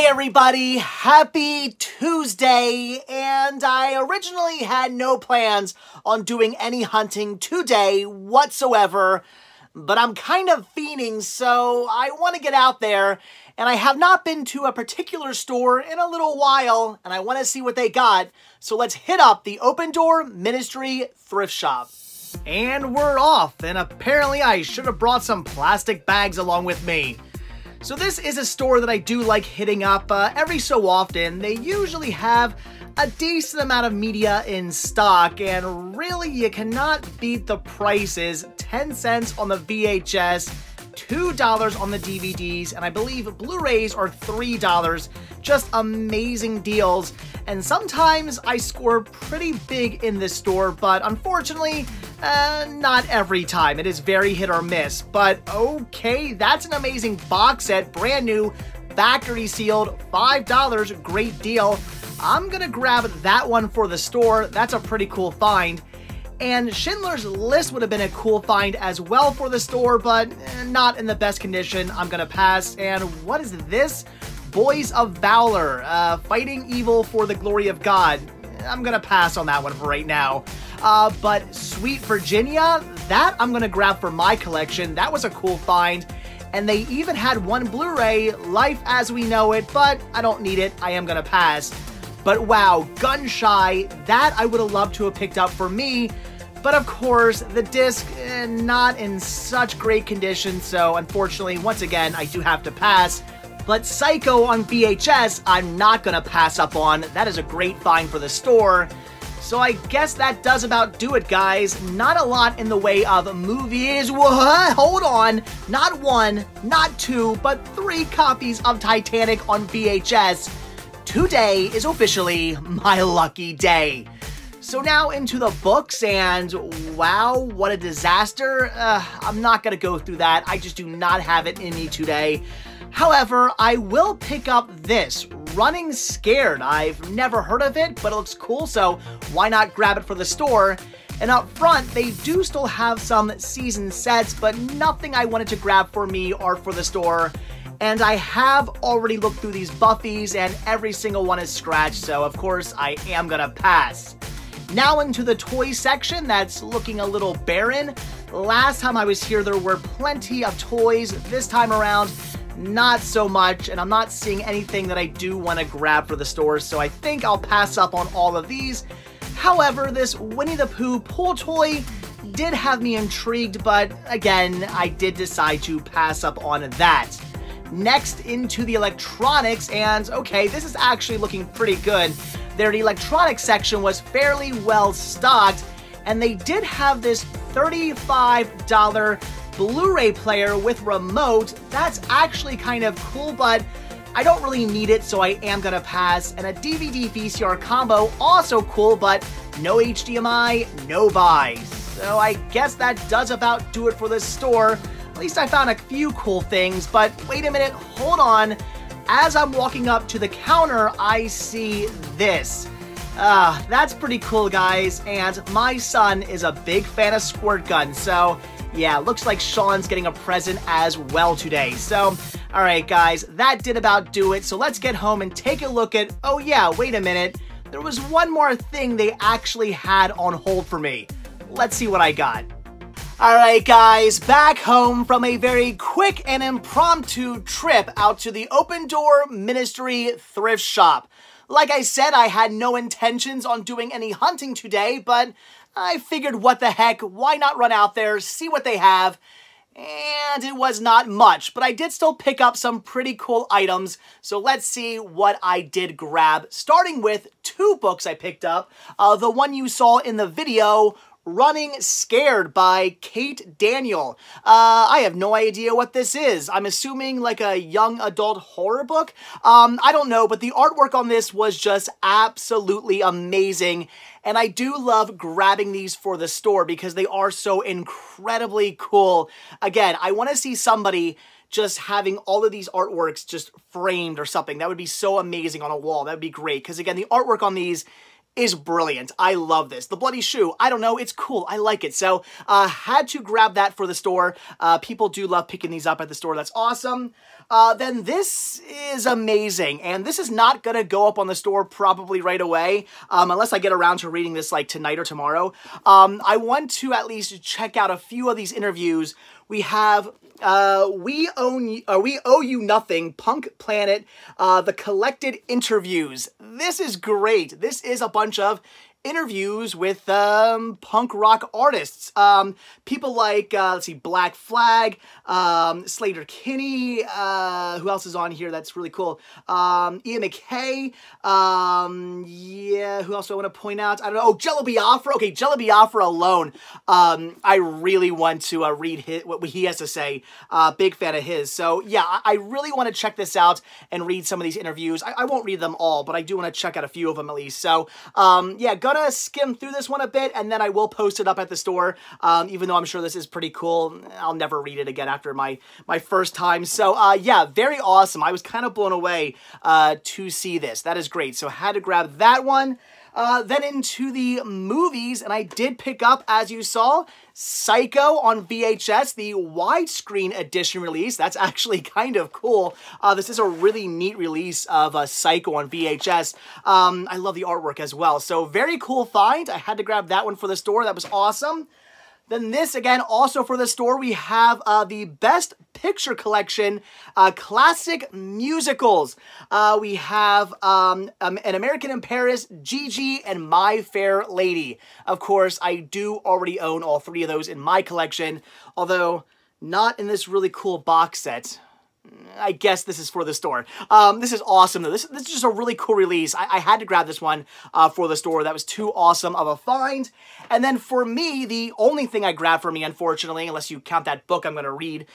Hey everybody, happy Tuesday, and I originally had no plans on doing any hunting today whatsoever, but I'm kind of fiending, so I want to get out there, and I have not been to a particular store in a little while, and I want to see what they got, so let's hit up the Open Door Ministry Thrift Shop. And we're off, and apparently I should have brought some plastic bags along with me. So this is a store that I do like hitting up every so often. They usually have a decent amount of media in stock, and really you cannot beat the prices. 10 cents on the VHS, $2 on the DVDs, and I believe Blu-rays are $3. Just amazing deals. And sometimes I score pretty big in this store, but unfortunately, not every time. It is very hit or miss. But okay, that's an amazing box set, brand new, factory sealed, $5, great deal. I'm gonna grab that one for the store. That's a pretty cool find. And Schindler's List would have been a cool find as well for the store, but not in the best condition. I'm gonna pass. And what is this? Boys of Valor, fighting evil for the glory of God. I'm gonna pass on that one for right now. But Sweet Virginia, that I'm gonna grab for my collection. That was a cool find. And they even had one Blu-ray, Life as We Know It, but I don't need it. I am gonna pass. But wow, Gun Shy, that I would have loved to have picked up for me. But of course, the disc, not in such great condition. So unfortunately, once again, I do have to pass. But Psycho on VHS, I'm not gonna pass up on. That is a great find for the store. So I guess that does about do it, guys. Not a lot in the way of movies. What? Hold on. Not one, not two, but 3 copies of Titanic on VHS. Today is officially my lucky day. So now into the books, and wow, what a disaster. I'm not gonna go through that. I just do not have it in me today. However, I will pick up this, Running Scared. I've never heard of it, but it looks cool, so why not grab it for the store? And up front, they do still have some season sets, but nothing I wanted to grab for me or for the store. And I have already looked through these Buffys, and every single one is scratched, so of course I am gonna pass. Now into the toy section that's looking a little barren. Last time I was here, there were plenty of toys. This time around, not so much, and I'm not seeing anything that I do want to grab for the store, so I think I'll pass up on all of these. However, this Winnie the Pooh pool toy did have me intrigued, but again, I did decide to pass up on that. Next, into the electronics, and okay, this is actually looking pretty good. Their electronics section was fairly well stocked, and they did have this $35 Blu-ray player with remote. That's actually kind of cool, but I don't really need it, so I am gonna pass. And a DVD VCR combo, also cool, but no HDMI, no buy. So I guess that does about do it for this store. At least I found a few cool things, but wait a minute, hold on. As I'm walking up to the counter, I see this. That's pretty cool, guys, and my son is a big fan of squirt guns, so yeah, looks like Sean's getting a present as well today. So, alright guys, that did about do it, so let's get home and take a look at, oh yeah, wait a minute, there was one more thing they actually had on hold for me. Let's see what I got. Alright guys, back home from a very quick and impromptu trip out to the Open Door Ministry Thrift Shop. Like I said, I had no intentions on doing any hunting today, but I figured what the heck, why not run out there, see what they have, and it was not much, but I did still pick up some pretty cool items, so let's see what I did grab, starting with 2 books I picked up. The one you saw in the video, Running Scared by Kate Daniel. I have no idea what this is. I'm assuming like a young adult horror book. I don't know, but the artwork on this was just absolutely amazing. And I do love grabbing these for the store because they are so incredibly cool. Again, I want to see somebody just having all of these artworks just framed or something. That would be so amazing on a wall. That would be great. Because again, the artwork on these is brilliant. I love this. The bloody shoe, I don't know, it's cool. I like it. So had to grab that for the store. People do love picking these up at the store. That's awesome. Then this is amazing, and this is not going to go up on the store probably right away, unless I get around to reading this like tonight or tomorrow. I want to at least check out a few of these interviews. We have We Owe You Nothing, Punk Planet, the collected interviews. This is great. This is a bunch of interviews with punk rock artists. People like, let's see, Black Flag, Slater Kinney, who else is on here that's really cool? Ian McKay, yeah, who else do I want to point out? I don't know. Oh, Jello Biafra. Okay, Jello Biafra alone. I really want to read what he has to say. Big fan of his. So, yeah, I really want to check this out and read some of these interviews. I won't read them all, but I do want to check out a few of them at least. So, yeah, gonna skim through this one a bit, and then I will post it up at the store, even though I'm sure this is pretty cool. I'll never read it again after my first time. So, yeah, very awesome. I was kind of blown away to see this. That is great. So, had to grab that one. Then into the movies, and I did pick up, as you saw, Psycho on VHS, the widescreen edition release. That's actually kind of cool. This is a really neat release of Psycho on VHS. I love the artwork as well. So very cool find. I had to grab that one for the store. That was awesome. Then this, again, also for the store, we have the Best Picture Collection, classic musicals. We have An American in Paris, Gigi, and My Fair Lady. Of course, I do already own all three of those in my collection, although not in this really cool box set. I guess this is for the store. This is awesome, though. This is just a really cool release. I had to grab this one for the store. That was too awesome of a find. And then for me, the only thing I grabbed for me, unfortunately, unless you count that book I'm going to read,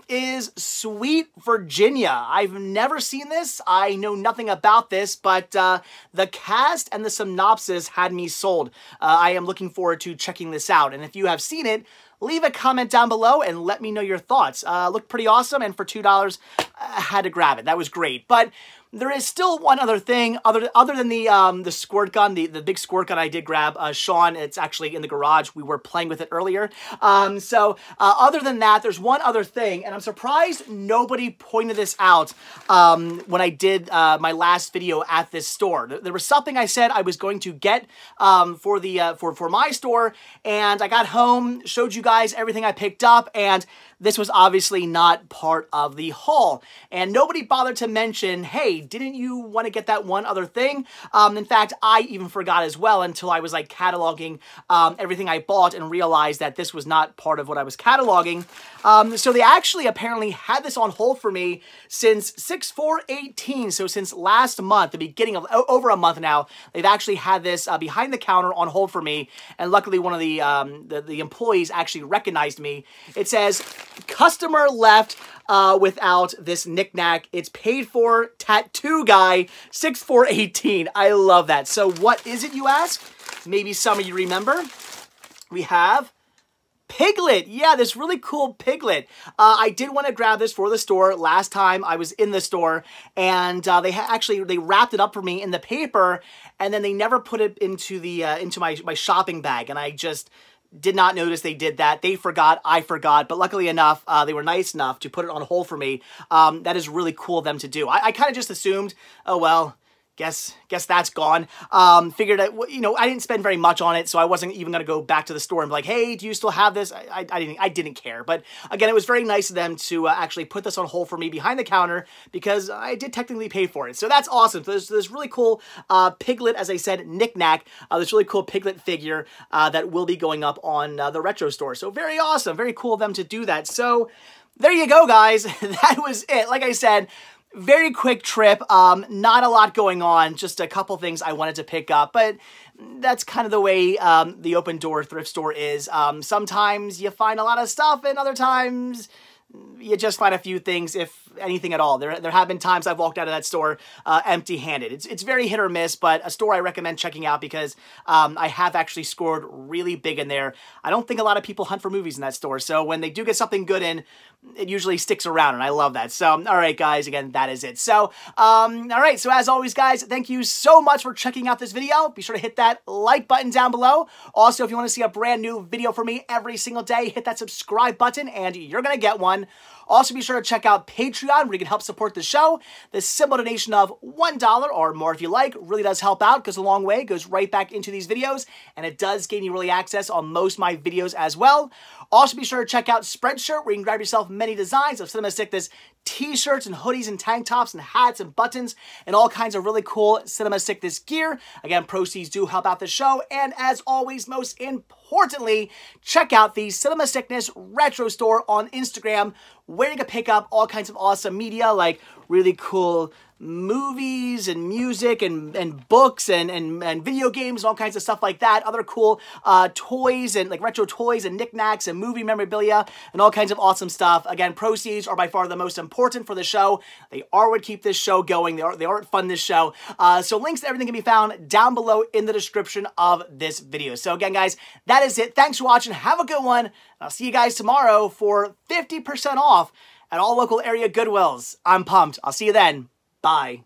is Sweet Virginia. I've never seen this. I know nothing about this, but the cast and the synopsis had me sold. I am looking forward to checking this out. And if you have seen it, leave a comment down below and let me know your thoughts. Looked pretty awesome, and for $2, I had to grab it. That was great. But there is still one other thing, other than the squirt gun, the big squirt gun I did grab. Sean, it's actually in the garage. We were playing with it earlier. Other than that, there's one other thing, and I'm surprised nobody pointed this out when I did my last video at this store. There was something I said I was going to get for my store, and I got home, showed you guys everything I picked up, and this was obviously not part of the haul. And nobody bothered to mention, hey, didn't you want to get that one other thing? In fact, I even forgot as well until I was like cataloging everything I bought and realized that this was not part of what I was cataloging. So they actually apparently had this on hold for me since 6/4/18. So since last month, the beginning of over a month now, they've actually had this behind the counter on hold for me. And luckily, one of the employees actually recognized me. It says, customer left without this knickknack. It's paid for, tattoo guy, 6/4/18. I love that. So what is it, you ask? Maybe some of you remember. We have Piglet. Yeah, this really cool Piglet. I did want to grab this for the store last time I was in the store, and they wrapped it up for me in the paper, and then they never put it into my shopping bag, and I just did not notice they did that. They forgot, I forgot, but luckily enough, they were nice enough to put it on hold for me. That is really cool of them to do. I kind of just assumed, oh well, guess that's gone. Figured that, you know, I didn't spend very much on it, so I wasn't even gonna go back to the store and be like, hey, do you still have this? I didn't care. But again, it was very nice of them to actually put this on hold for me behind the counter, because I did technically pay for it. So that's awesome. So there's this really cool Piglet, as I said, knickknack, this really cool Piglet figure that will be going up on the retro store. So very awesome, very cool of them to do that. So there you go, guys. That was it. Like I said, very quick trip, not a lot going on, just a couple things I wanted to pick up, but that's kind of the way the Open Door Thrift Store is. Sometimes you find a lot of stuff, and other times you just find a few things, if anything at all. There have been times I've walked out of that store empty-handed. It's very hit or miss, but a store I recommend checking out because I have actually scored really big in there. I don't think a lot of people hunt for movies in that store, so when they do get something good in, it usually sticks around, and I love that. So, all right, guys, again, that is it. So, all right, so as always, guys, thank you so much for checking out this video. Be sure to hit that like button down below. Also, if you want to see a brand new video from me every single day, hit that subscribe button, and you're going to get one. Also, be sure to check out Patreon, where you can help support the show. The simple donation of $1 or more if you like really does help out, goes a long way, goes right back into these videos, and it does gain you early access on most of my videos as well. Also, be sure to check out Spreadshirt, where you can grab yourself many designs of Cinema Sickness t-shirts and hoodies and tank tops and hats and buttons and all kinds of really cool Cinema Sickness gear. Again, proceeds do help out the show. And as always, most importantly, check out the Cinema Sickness Retro Store on Instagram, where you can pick up all kinds of awesome media like really cool movies and music and books and video games and all kinds of stuff like that. Other cool toys and like retro toys and knickknacks and movie memorabilia and all kinds of awesome stuff. Again, proceeds are by far the most important for the show. They are what keep this show going. They are what fund this show. So links to everything can be found down below in the description of this video. So again, guys, that is it. Thanks for watching. Have a good one. I'll see you guys tomorrow for 50% off at all local area Goodwills. I'm pumped. I'll see you then. Bye.